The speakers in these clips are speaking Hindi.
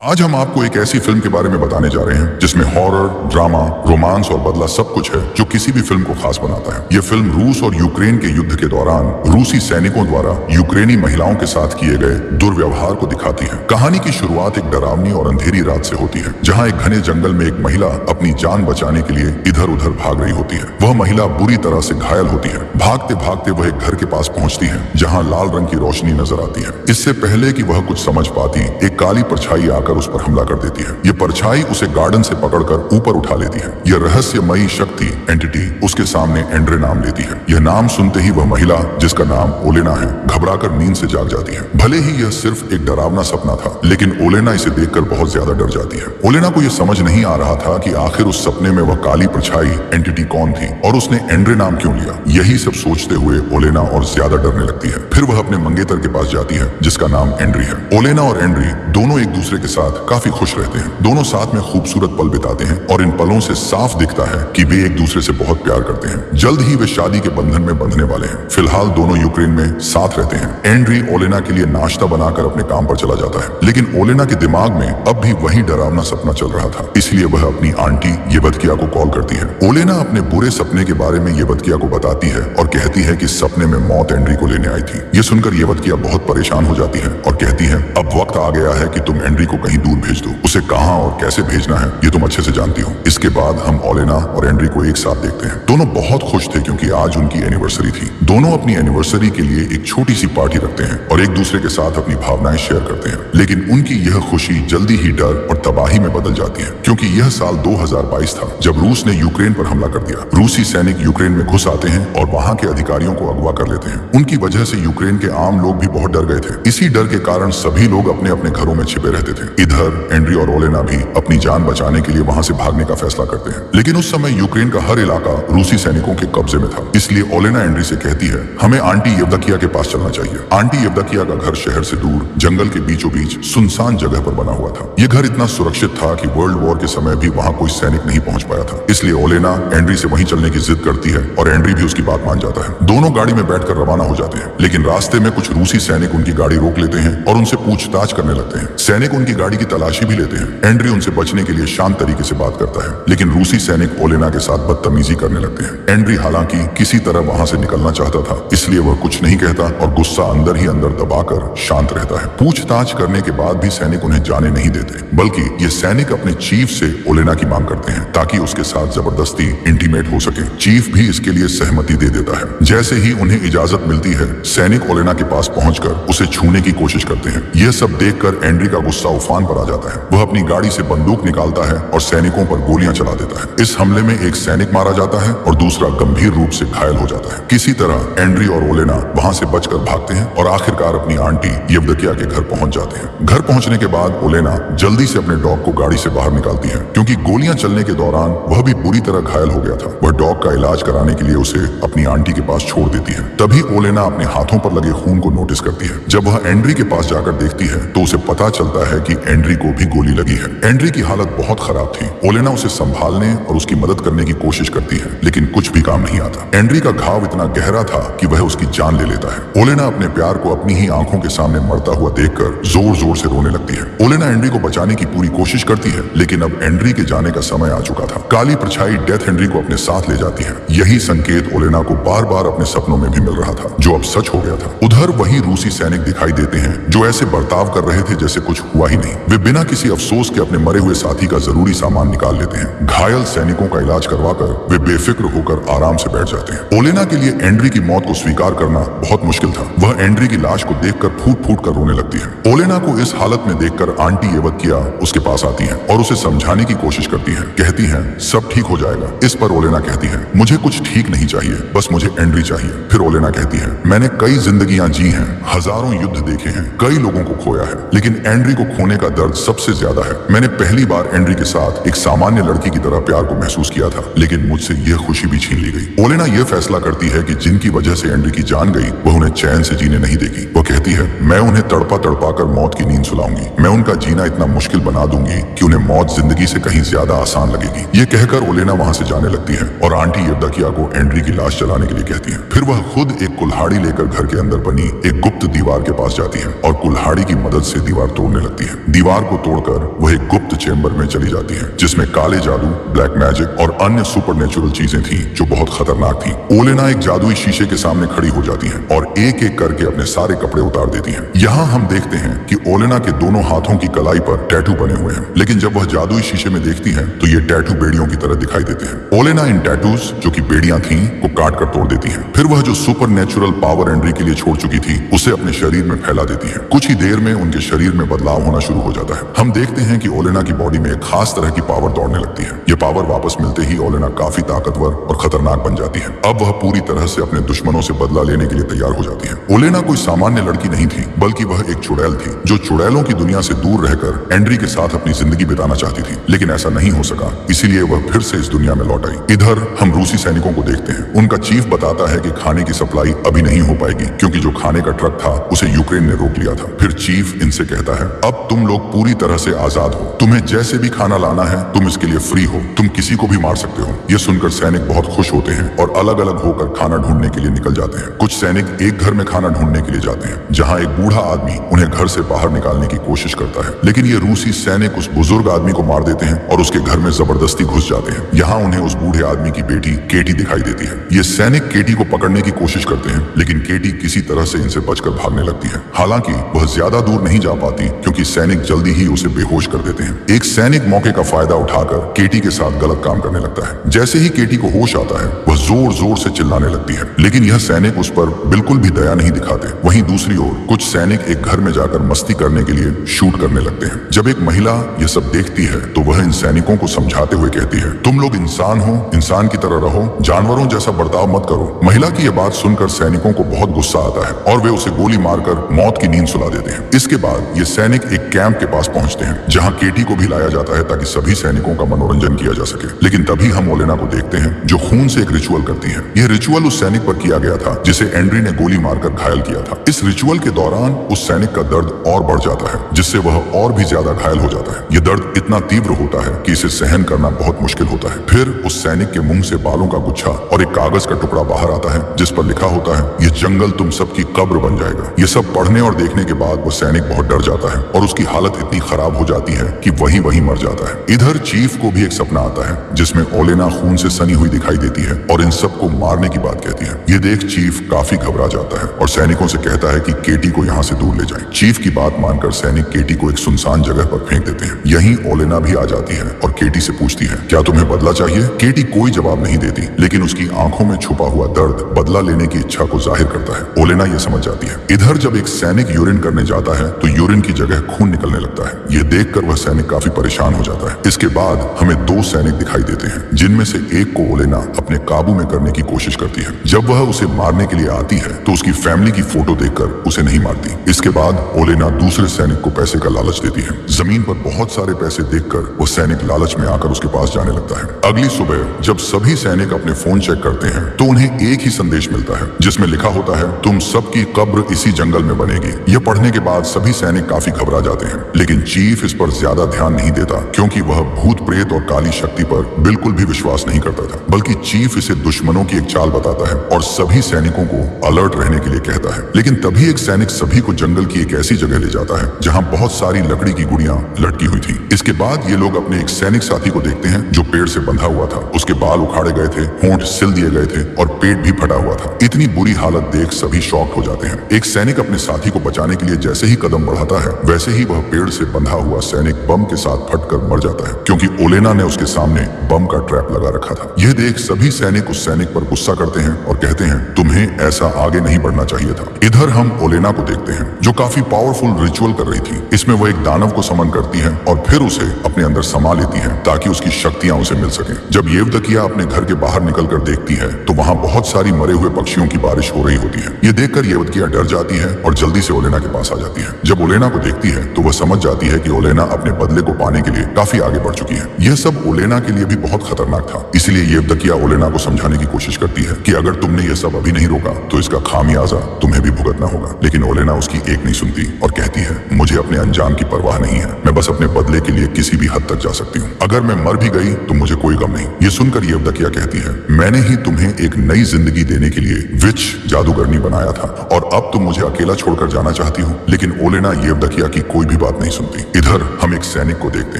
आज हम आपको एक ऐसी फिल्म के बारे में बताने जा रहे हैं जिसमें हॉरर, ड्रामा, रोमांस और बदला सब कुछ है जो किसी भी फिल्म को खास बनाता है। यह फिल्म रूस और यूक्रेन के युद्ध के दौरान रूसी सैनिकों द्वारा यूक्रेनी महिलाओं के साथ किए गए दुर्व्यवहार को दिखाती है। कहानी की शुरुआत एक डरावनी और अंधेरी रात से होती है, जहाँ एक घने जंगल में एक महिला अपनी जान बचाने के लिए इधर उधर भाग रही होती है। वह महिला बुरी तरह से घायल होती है। भागते भागते वह एक घर के पास पहुंचती है, जहाँ लाल रंग की रोशनी नजर आती है। इससे पहले कि वह कुछ समझ पाती, एक काली परछाई आकर उस पर हमला कर देती है। यह परछाई उसे गार्डन से पकड़कर ऊपर उठा लेती है। यह रहस्यमयी शक्ति एंटिटी उसके सामने एंड्रे नाम लेती है। यह नाम सुनते ही वह महिला, जिसका नाम ओलेना है, घबराकर नींद से जाग जाती है। भले ही यह सिर्फ एक डरावना सपना था, लेकिन ओलेना इसे देखकर बहुत ज्यादा डर जाती है। ओलेना को यह समझ नहीं आ रहा था कि आखिर उस सपने में वह काली परछाई एंटिटी कौन थी और उसने एंड्रे नाम क्यों लिया। यही सब सोचते हुए ओलेना और ज्यादा डरने लगती है। फिर वह अपने मंगेतर के पास जाती है, जिसका नाम एंड्री है। ओलेना और एंड्री दोनों एक दूसरे के साथ काफी खुश रहते हैं। दोनों साथ में खूबसूरत पल बिताते हैं और इन पलों से साफ दिखता है कि वे एक दूसरे से बहुत प्यार करते हैं। जल्द ही वे शादी के बंधन में बंधने वाले हैं। फिलहाल दोनों यूक्रेन में साथ रहते हैं। एंड्री ओलेना के लिए नाश्ता बनाकर अपने काम पर चला जाता है, लेकिन ओलेना के दिमाग में अब भी वही डरावना सपना चल रहा था। इसलिए वह अपनी आंटी येवदकिया को कॉल करती है। ओलेना अपने बुरे सपने के बारे में येवदकिया को बताती है और कहती है कि सपने में मौत एंड्री को लेने आई थी। ये सुनकर येवदकिया बहुत परेशान हो जाती है और कहती है, अब वक्त आ गया है कि तुम एंड्री को कहीं दूर भेज दो। उसे कहां और कैसे भेजना है ये तुम अच्छे से जानती हो। इसके बाद हम ओलेना और एंड्री को एक साथ देखते हैं। दोनों बहुत खुश थे क्योंकि आज उनकी एनिवर्सरी थी। दोनों अपनी एनिवर्सरी के लिए एक छोटी सी पार्टी रखते हैं और एक दूसरे के साथ अपनी भावनाएं शेयर करते हैं। लेकिन उनकी यह खुशी जल्दी ही डर और तबाही में बदल जाती है, क्योंकि यह साल 2022 था जब रूस ने यूक्रेन पर हमला कर दिया। रूसी सैनिक यूक्रेन में घुस आते हैं और वहां के अधिकारियों को अगवा कर लेते हैं। उनकी वजह से यूक्रेन के आम लोग भी बहुत डर गए थे। इसी डर के कारण सभी लोग अपने अपने घरों में छिपे रहते थे। इधर एंड्री और ओलेना भी अपनी जान बचाने के लिए वहां से भागने का फैसला करते हैं, लेकिन उस समय यूक्रेन का हर इलाका रूसी सैनिकों के कब्जे में था। इसलिए ओलेना एंड्री से कहती है, हमें आंटी येवदकिया के पास चलना चाहिए। आंटी येवदकिया का घर शहर से दूर जंगल के बीचों बीच सुनसान जगह पर बना हुआ था। यह घर इतना सुरक्षित था कि वर्ल्ड वॉर के समय भी वहां कोई सैनिक नहीं पहुंच पाया था। इसलिए ओलेना एंड्री से वहीं चलने की जिद करती है और एंड्री भी उसकी बात मान जाता है। दोनों गाड़ी में बैठकर रवाना हो जाते हैं, लेकिन रास्ते में कुछ रूसी सैनिक उनकी गाड़ी रोक लेते हैं और उनसे पूछताछ करने लगते हैं। सैनिक उनकी गाड़ी की तलाशी भी लेते हैं। एंड्री उनसे बचने के लिए शांत तरीके से बात करता है, लेकिन रूसी सैनिक ओलेना के साथ बदतमीजी करने लगते हैं। एंड्री हालांकि किसी तरह वहां से निकलना चाहता था, इसलिए वह कुछ नहीं कहता और गुस्सा अंदर ही अंदर दबाकर शांत रहता है। पूछताछ करने के बाद भी सैनिक उन्हें जाने नहीं देते, बल्कि ये सैनिक अपने चीफ से ओलेना की मांग करते हैं ताकि उसके साथ जबरदस्ती इंटीमेट हो सके। चीफ भी इसके लिए सहमति दे देता है। जैसे ही उन्हें इजाजत मिलती है, सैनिक ओलेना के पास पहुंचकर उसे छूने की कोशिश करते हैं। यह सब देखकर एंड्री का गुस्सा उफान पर आ जाता है। वह अपनी गाड़ी से बंदूक निकालता है और सैनिकों पर गोलियां चला देता है। इस हमले में एक सैनिक मारा जाता है और दूसरा गंभीर रूप से घायल हो जाता है। किसी तरह एंड्री और ओलेना वहां से बचकर भागते हैं और आखिरकार अपनी आंटी येवदकिया के घर पहुंच जाते हैं। घर पहुंचने के बाद ओलेना जल्दी से अपने डॉग को गाड़ी से बाहर निकालती है, क्योंकि गोलियां चलने के दौरान वह भी बुरी तरह घायल हो गया था। वह डॉग का इलाज कराने के लिए उसे अपनी आंटी के पास छोड़ देती है। तभी ओलेना अपने हाथों पर लगे खून को नोटिस करती है। जब वह एंड्री के पास जाकर देखती है तो उसे पता चलता है कि एंड्री को भी गोली लगी है। एंड्री की हालत बहुत खराब थी। ओलेना उसे संभालने और उसकी मदद करने की कोशिश करती है, लेकिन कुछ भी काम नहीं आता। एंड्री का घाव इतना गहरा था कि वह उसकी जान ले लेता है। ओलेना अपने प्यार को अपनी ही आंखों के सामने मरता हुआ देखकर जोर जोर से रोने लगती है। ओलेना एंड्री को बचाने की पूरी कोशिश करती है, लेकिन अब एंड्री के जाने का समय आ चुका था। काली परछाई डेथ एंड्री को अपने साथ ले जाती है। यही संकेत ओलेना को बार बार अपने सपनों में भी मिल रहा था, जो अब सच हो गया था। उधर वही रूसी सैनिक दिखाई देते हैं जो ऐसे बर्ताव कर रहे थे जैसे कुछ हुआ ही नहीं। वे बिना किसी अफसोस के अपने मरे हुए साथी का जरूरी सामान निकाल लेते हैं। घायल सैनिकों का इलाज करवाकर वे बेफिक्र होकर आराम से बैठ जाते हैं। ओलेना के लिए एंड्री की मौत को स्वीकार करना बहुत मुश्किल था। वह एंड्री की लाश को देखकर फूट फूट कर रोने लगती है। ओलेना को इस हालत में देखकर आंटी येवदकिया उसके पास आती है और उसे समझाने की कोशिश करती है। कहती है, सब ठीक हो जाएगा। इस पर ओलेना कहती है, मुझे कुछ ठीक नहीं चाहिए, बस मुझे एंड्री चाहिए। फिर ओलेना कहती है, मैंने कई जिंदगियां जी हैं, हजारों युद्ध देखे हैं, कई लोगों को खोया है, लेकिन एंड्री को खोने का दर्द सबसे ज्यादा है। मैंने पहली बार एंड्री के साथ एक सामान्य लड़की की तरह प्यार को महसूस किया था, लेकिन मुझसे यह खुशी भी छीन ली गई। ओलेना यह फैसला करती है कि जिनकी वजह से एंड्री की जान गई, वह उन्हें चैन से जीने नहीं देगी। वह कहती है, मैं उन्हें तड़पा तड़पा कर मौत की नींद सुलाऊंगी। मैं उनका जीना इतना मुश्किल बना दूंगी कि उन्हें मौत जिंदगी से कहीं ज्यादा आसान लगेगी। ये कहकर ओलेना वहां से जाने लगती है और आंटी येवदकिया को एंड्री की लाश जलाने के लिए कहती है। फिर वह खुद एक कुल्हाड़ी लेकर घर के अंदर बनी एक गुप्त दीवार के पास जाती है और कुल्हाड़ी की मदद से दीवार तोड़ने लगती है। दीवार को तोड़कर वह एक गुप्त चेंबर में चली जाती है जिसमें काले जादू, ब्लैक मैजिक और अन्य सुपरनेचुरल चीजें थी जो बहुत खतरनाक थी। ओलेना एक जादुई शीशे के सामने खड़ी हो जाती है और एक एक करके अपने सारे कपड़े उतार देती है। यहाँ हम देखते हैं कि ओलेना के दोनों हाथों की कलाई पर टैटू बने हुए हैं, लेकिन जब वह जादुई शीशे में देखती है तो ये टैटू बेड़ियों की तरह दिखाई देते हैं। ओलेना इन टैटूज जो कि बेड़ियां थीं को काट कर तोड़ देती है। फिर वह जो सुपरनेचुरल पावर एंड्री के लिए छोड़ चुकी थी उसे अपने शरीर में फैला देती है। कुछ ही देर में उनके शरीर में बदलाव होना शुरू हो जाता है। हम देखते हैं कि ओलेना की बॉडी में एक खास तरह की पावर दौड़ने लगती है। ये पावर वापस मिलते ही ओलेना काफी ताकतवर और खतरनाक बन जाती है। अब वह पूरी तरह से अपने दुश्मनों से बदला लेने के लिए तैयार हो जाती है। ओलेना कोई सामान्य लड़की नहीं थी, बल्कि वह एक चुड़ैल थी जो चुड़ैलों की दुनिया से दूर रहकर एंड्री के साथ अपनी जिंदगी बिताना चाहती थी, लेकिन ऐसा नहीं हो सका, इसीलिए वह फिर से इस दुनिया में लौट आई। इधर हम रूसी सैनिकों को देखते हैं। उनका चीफ बताता है कि खाने की सप्लाई अभी नहीं हो पाएगी क्योंकि जो खाने का ट्रक था उसे यूक्रेन ने रोक लिया था। फिर चीफ इनसे कहता है, अब तुम लोग पूरी तरह से आजाद हो, तुम्हें जैसे भी खाना लाना है तुम इसके लिए फ्री हो, तुम किसी को भी मार सकते हो। यह सुनकर सैनिक बहुत खुश होते हैं और अलग अलग होकर खाना ढूंढने के लिए निकल जाते हैं। कुछ सैनिक एक घर में खाना ढूंढने के लिए जाते हैं जहाँ एक बूढ़ा आदमी उन्हें घर से बाहर निकालने की कोशिश करता है, लेकिन ये रूसी सैनिक उस बुजुर्ग आदमी को मार देते हैं और उसके घर में जबरदस्ती घुस जाते हैं। यहाँ उन्हें उस बूढ़े आदमी की बेटी केटी दिखाई देती है। ये सैनिक केटी को पकड़ने की कोशिश करते हैं, लेकिन केटी किसी तरह से इनसे बचकर भागने लगती है। हालांकि वह ज्यादा दूर नहीं जा पाती क्योंकि सैनिक जल्दी ही उसे बेहोश कर देते हैं। एक सैनिक मौके का फायदा उठाकर केटी के साथ गलत काम करने लगता है। जैसे ही केटी को होश आता है वह जोर जोर से चिल्लाने लगती है, लेकिन यह सैनिक उस पर बिल्कुल भी दया नहीं दिखाते। वहीं दूसरी ओर कुछ सैनिक एक घर में जाकर मस्ती करने के लिए शूट करने लगते हैं। जब एक महिला यह सब देखती है तो वह इन सैनिकों को समझाते हुए कहती है, तुम लोग इंसान हो, इंसान की तरह रहो, जानवरों जैसा बर्ताव मत करो। महिला की यह बात सुनकर सैनिकों को बहुत गुस्सा आता है और वे उसे गोली मारकर मौत की नींद सुला देते हैं। इसके बाद ये सैनिक एक कैंप के पास पहुंचते हैं जहां केटी को भी लाया जाता है ताकि सभी सैनिकों का मनोरंजन किया जा सके। लेकिन तभी हम ओलेना को देखते हैं जो खून से एक रिचुअल करती है। यह रिचुअल उस सैनिक पर किया गया था जिसे एंड्री ने गोली मारकर घायल किया था। इस रिचुअल के दौरान उस सैनिक का दर्द और बढ़ जाता है जिससे वह और भी ज्यादा घायल हो जाता है। यह दर्द इतना तीव्र होता है कि इसे सहन करना बहुत मुश्किल होता है। फिर उस सैनिक के मुंह से बालों का गुच्छा और एक कागज का टुकड़ा बाहर आता है जिस पर लिखा होता है, यह जंगल तुम सबकी कब्र बन जाएगा। यह सब पढ़ने और देखने के बाद वो सैनिक बहुत डर जाता है और उसकी हालत इतनी खराब हो जाती है कि वहीं मर जाता है। इधर चीफ को भी एक सपना आता है जिसमें ओलेना खून से सनी हुई दिखाई देती है और इन सबको मारने की बात कहती है। ये देख चीफ काफी घबरा जाता है और सैनिकों से कहता है कि केटी को यहाँ से दूर ले जाएं। चीफ की बात मानकर सैनिक केटी को एक सुनसान जगह पर फेंक देते हैं। यहीं ओलेना भी आ जाती है और केटी से पूछती है, क्या तुम्हें बदला चाहिए? केटी कोई जवाब नहीं देती, लेकिन उसकी आंखों में छुपा हुआ दर्द बदला लेने की इच्छा को जाहिर करता है। ओलेना ये समझ जाती है। इधर जब एक सैनिक यूरिन करने जाता है तो यूरिन की जगह खून निकलने लगता है। ये देखकर वह सैनिक काफी परेशान हो जाता है। इसके बाद हमें दो सैनिक दिखाई देते हैं जिनमें से एक को ओलेना अपने काबू में करने की कोशिश करती है। जब वह उसे मारने के लिए आती है तो उसकी फैमिली की फोटो देखकर उसे नहीं मारती। इसके बाद ओलेना दूसरे सैनिक को पैसे का लालच देती है। जमीन पर बहुत सारे पैसे देखकर वो सैनिक लालच में आकर उसके पास जाने लगता है। अगली सुबह जब सभी सैनिक अपने फोन चेक करते हैं तो उन्हें एक ही संदेश मिलता है जिसमें लिखा होता है, तुम सबकी कब्र इसी जंगल में बनेगी। यह पढ़ने के बाद सभी सैनिक काफी घबरा जाते हैं, लेकिन चीफ इस पर ज्यादा ध्यान नहीं देता क्योंकि वह भूत प्रेत और काली शक्ति पर बिल्कुल भी विश्वास नहीं करता था। बल्कि चीफ इसे दुश्मनों की एक चाल बताता है और सभी सैनिकों को अलर्ट रहने के लिए कहता है। लेकिन तभी एक सैनिक सभी को जंगल की एक ऐसी जगह ले जाता है जहां बहुत सारी लकड़ी की गुड़ियां लटकी हुई थी। इसके बाद ये लोग अपने एक सैनिक साथी को देखते हैं जो पेड़ से बंधा हुआ था। उसके बाल उखाड़े गए थे, होंठ सिल दिए गए थे और पेट भी फटा हुआ था। इतनी बुरी हालत देख सभी शॉक्ड हो जाते हैं। एक सैनिक अपने साथी को बचाने के लिए जैसे ही कदम बढ़ाता है वैसे ही वह पेड़ से बंधा हुआ सैनिक बम के साथ फटकर मर जाता है क्योंकि ओलेना ने उसके सामने बम का ट्रैप लगा रखा था। यह देख सभी सैनिक उस सैनिक पर गुस्सा करते हैं और कहते हैं, तुम्हें ऐसा आगे नहीं बढ़ना चाहिए था। इधर हम ओलेना को देखते हैं जो काफी पावरफुल रिचुअल कर रही थी। इसमें वह एक दानव को समन करती है और फिर उसे अपने अंदर समा लेती है ताकि उसकी शक्तियां उसे मिल सके। जब येवदकिया अपने घर के बाहर निकलकर देखती है तो वहां बहुत सारी मरे हुए पक्षियों की बारिश हो रही होती है। ये देखकर येवदकिया डर जाती है और जल्दी से ओलेना के पास आ जाती है। जब ओलेना को देखती है तो वह समझ जाती है कि ओलेना अपने बदले को पाने के लिए काफी आगे बढ़ चुकी है। यह सब ओलेना के लिए भी बहुत खतरनाक था, इसलिए येवदकिया ओलेना को समझाने की कोशिश करती है कि अगर तुमने ये सब अभी नहीं रोका तो इसका खामियाजा तुम्हें भी भुगतना होगा। लेकिन ओलेना उसकी एक नहीं सुनती और कहती है, मुझे अपने अंजाम की परवाह नहीं है, मैं बस अपने बदले के लिए किसी भी हद तक जा सकती हूँ। अगर मैं मर भी गई तो मुझे कोई गम नहीं। ये सुनकर येवदकिया कहती है, मैंने ही तुम्हें एक नई जिंदगी देने के लिए विच जादूगरनी बनाया था और अब तुम मुझे अकेला छोड़कर जाना चाहती हो। लेकिन ओलेना येवदकिया की कोई भी भी बात नहीं सुनती। इधर हम एक सैनिक को देखते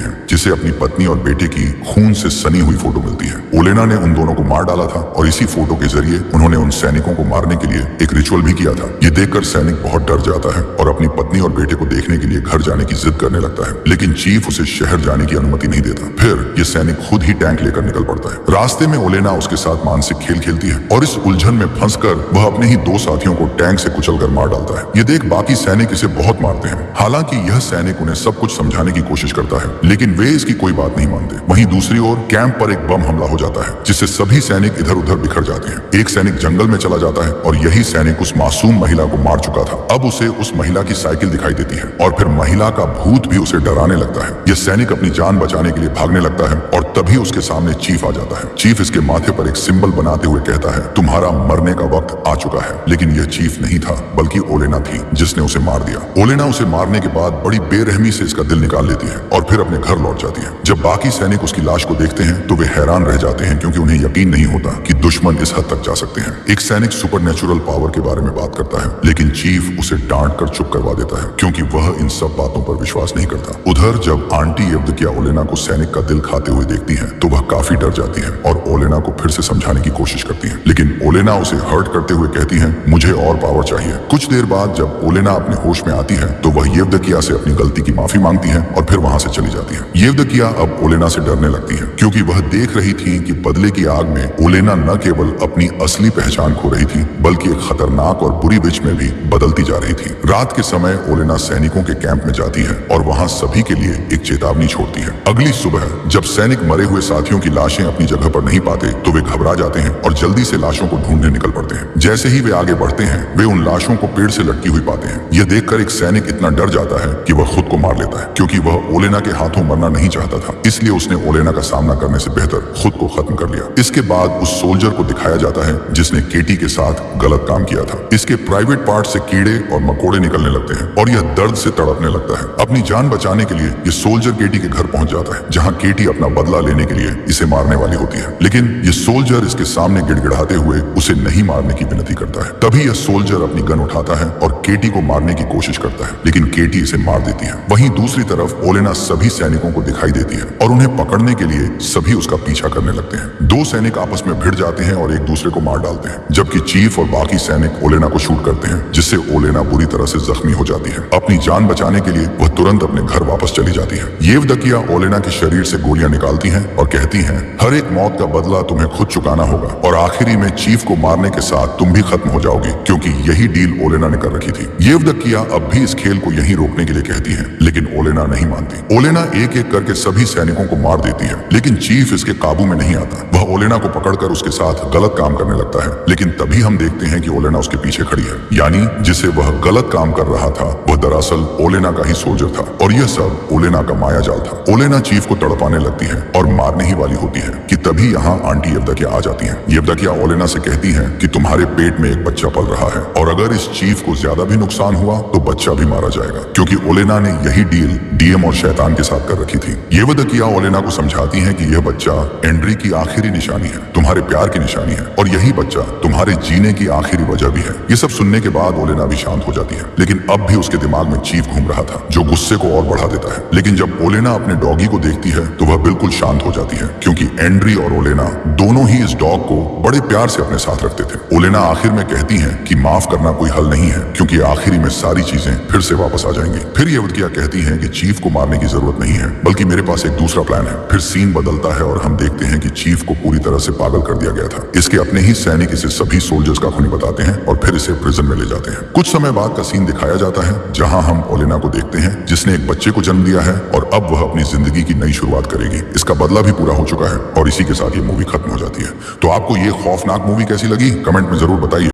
हैं जिसे अपनी पत्नी और बेटे की खून से सनी हुई फोटो मिलती है। ओलेना ने उन दोनों को मार डाला था और इसी फोटो के जरिए उन्होंने उन सैनिकों को मारने के लिए एक रिचुअल भी किया था। ये देखकर सैनिक बहुत डर जाता है और अपनी पत्नी और बेटे को देखने के लिए घर जाने की जिद करने लगता है, लेकिन चीफ उसे शहर जाने की अनुमति नहीं देता। फिर ये सैनिक खुद ही टैंक लेकर निकल पड़ता है। रास्ते में ओलेना उसके साथ मानसिक खेल खेलती है और इस उलझन में फंसकर वह अपने ही दो साथियों को टैंक से कुचलकर मार डालता है। ये देख बाकी सैनिक इसे बहुत मारते हैं। हालांकि यह सैनिक उन्हें सब कुछ समझाने की कोशिश करता है, लेकिन वे इसकी कोई बात नहीं मानते। वहीं दूसरी ओर कैंप पर एक बम हमला हो जाता है जिससे सभी सैनिक इधर उधर बिखर जाते हैं। एक सैनिक जंगल में चला जाता है और यही सैनिक उस मासूम महिला को मार चुका था। अब उसे उस महिला की साइकिल दिखाई देती है और फिर महिला का भूत भी उसे डराने लगता है। यह सैनिक अपनी जान बचाने के लिए भागने लगता है और तभी उसके सामने चीफ आ जाता है। चीफ इसके माथे पर एक सिंबल बनाते हुए कहता है, तुम्हारा मरने का वक्त आ चुका है। लेकिन यह चीफ नहीं था बल्कि ओलेना थी जिसने उसे मार दिया। ओलेना उसे मारने के बाद बड़ी बेरहमी से इसका दिल निकाल लेती है और फिर अपने घर लौट जाती है। जब बाकी सैनिक उसकी लाश को देखते हैं तो वे हैरान रह जाते हैं क्योंकि उन्हें यकीन नहीं होता कि दुश्मन इस हद तक जा सकते हैं। एक सैनिक सुपरनेचुरल पावर के बारे में बात करता है, लेकिन चीफ उसे डांट कर चुप करवा देता है क्योंकि वह इन सब बातों पर विश्वास नहीं करता। उधर जब आंटी येवदकिया ओलेना को सैनिक का दिल खाते हुए देखती है तो वह काफी डर जाती है और ओलेना को फिर से समझाने की कोशिश करती है, लेकिन ओलेना उसे हर्ट करते हुए कहती है, मुझे और पावर चाहिए। कुछ देर बाद जब ओलेना अपने होश में आती है तो वह येवदकिया से अपनी गलती की माफी मांगती है और फिर वहां से चली जाती है। येवदकिया अब ओलेना से डरने लगती है क्योंकि वह देख रही थी कि बदले की आग में ओलेना न केवल अपनी असली पहचान खो रही थी बल्कि एक खतरनाक और बुरी विच में भी बदलती जा रही थी। रात के समय ओलेना सैनिकों के कैंप में जाती है और वहां सभी के लिए एक चेतावनी छोड़ती है। अगली सुबह जब सैनिक मरे हुए साथियों की लाशें अपनी जगह पर नहीं पाते तो वे घबरा जाते हैं और जल्दी से लाशों को ढूंढने निकल पड़ते हैं। जैसे ही वे आगे बढ़ते हैं वे उन लाशों को पेड़ से लटकी हुई पाते हैं। यह देखकर एक सैनिक इतना डर जाता है कि वह खुद को मार लेता है क्योंकि वह ओलेना के हाथों मरना नहीं चाहता था, इसलिए उसने ओलेना का सामना करने से बेहतर खुद को खत्म कर लिया। इसके बाद उस सोल्जर को दिखाया जाता है जिसने केटी के साथ गलत काम किया था। इसके प्राइवेट पार्ट से कीड़े और मकोड़े निकलने लगते हैं और यह दर्द से तड़पने लगता है। अपनी जान बचाने के लिए यह सोल्जर केटी के घर पहुंच जाता है जहां केटी अपना बदला लेने के लिए इसे मारने वाली होती है, लेकिन यह सोल्जर इसके सामने गिड़गिड़ाते हुए उसे नहीं मारने की विनती करता है। तभी यह सोल्जर अपनी गन उठाता है और केटी को मारने की कोशिश करता है, लेकिन केटी इसे मार देती है। वहीं दूसरी तरफ ओलेना सभी सैनिकों को दिखाई देती है और उन्हें पकड़ने के लिए सभी उसका पीछा करने लगते हैं। दो सैनिक आपस में भिड़ जाते हैं और एक दूसरे को मार डालते हैं, जबकि चीफ और बाकी सैनिक ओलेना को शूट करते हैं जिससे ओलेना बुरी तरह से जख्मी हो जाती है। अपनी जान बचाने के लिए वह तुरंत अपने घर वापस चली जाती है। येवदकिया ओलेना के शरीर से गोलियां निकालती हैं और कहती हैं, हर एक मौत का बदला तुम्हें खुद चुकाना होगा और आखिरी में चीफ को मारने के साथ तुम भी खत्म हो जाओगी, क्योंकि यही डील ओलेना ने कर रखी थी। येवदकिया अब भी इस खेल को यहीं रोकने के लिए कहती है, लेकिन ओलेना नहीं मानती। ओलेना एक एक करके सभी सैनिकों को मार देती है, लेकिन चीफ इसके काबू में नहीं आता। वह ओलेना को पकड़कर उसके साथ गलत काम करने लगता है, लेकिन तभी हम देखते हैं कि ओलेना उसके पीछे खड़ी है, यानी जिसे वह गलत काम कर रहा था वह दरअसल ओलेना का ही सोल्जर था और यह सब ओलेना का माया जाल था। ओलेना चीफ को तड़पाने लगती है और मारने ही वाली होती है कि तभी यहाँ आंटी येवदकिया आ जाती है। येवदकिया ओलेना से कहती है कि तुम्हारे पेट में एक बच्चा पल रहा है और अगर इस चीफ को ज्यादा भी नुकसान हुआ तो बच्चा भी मारा जाएगा, क्योंकि ओलेना ने यही डील डीएम और शैतान के साथ कर रखी थी। येवदकिया ओलेना को समझाती है कि यह बच्चा एंड्री की आखिरी निशानी है, तुम्हारे प्यार की निशानी है और यही बच्चा तुम्हारे जीने की आखिरी वजह भी है। ये सब सुनने के बाद ओलेना भी शांत हो जाती है, लेकिन अब भी उसके दिमाग में चीफ घूम रहा था जो गुस्से को और बढ़ा देता है। लेकिन जब ओलेना अपने डॉगी को देखती है तो वह बिल्कुल शांत हो जाती है, क्योंकि एंड्री और ओलेना दोनों ही इस डॉग को बड़े प्यार से अपने साथ रखते थे। ओलेना आखिर में कहती है कि माफ करना कोई हल नहीं है, क्योंकि आखिरी में सारी चीजें फिर से वापस आ जाएंगी। फिर येवदकिया कहती है कि चीफ को मारने की जरूरत नहीं है, बल्कि मेरे पास एक दूसरा प्लान है। फिर सीन बदलता है और हम देखते हैं कि चीफ को पूरी तरह से पागल कर दिया गया था। इसके अपने ही सैनिक इसे सभी सोल्जर्स का खूनी बताते हैं और फिर इसे प्रिजन में ले जाते हैं। कुछ समय बाद का सीन दिखाया जाता है जहां हम ओलेना को देखते हैं जिसने एक बच्चे को जन्म दिया है और अब वह अपनी जिंदगी की नई शुरुआत करेगी। इसका बदला भी पूरा हो चुका है और इसी के साथ ये मूवी खत्म हो जाती है। तो आपको ये खौफनाक मूवी कैसी लगी कमेंट में जरूर बताइए।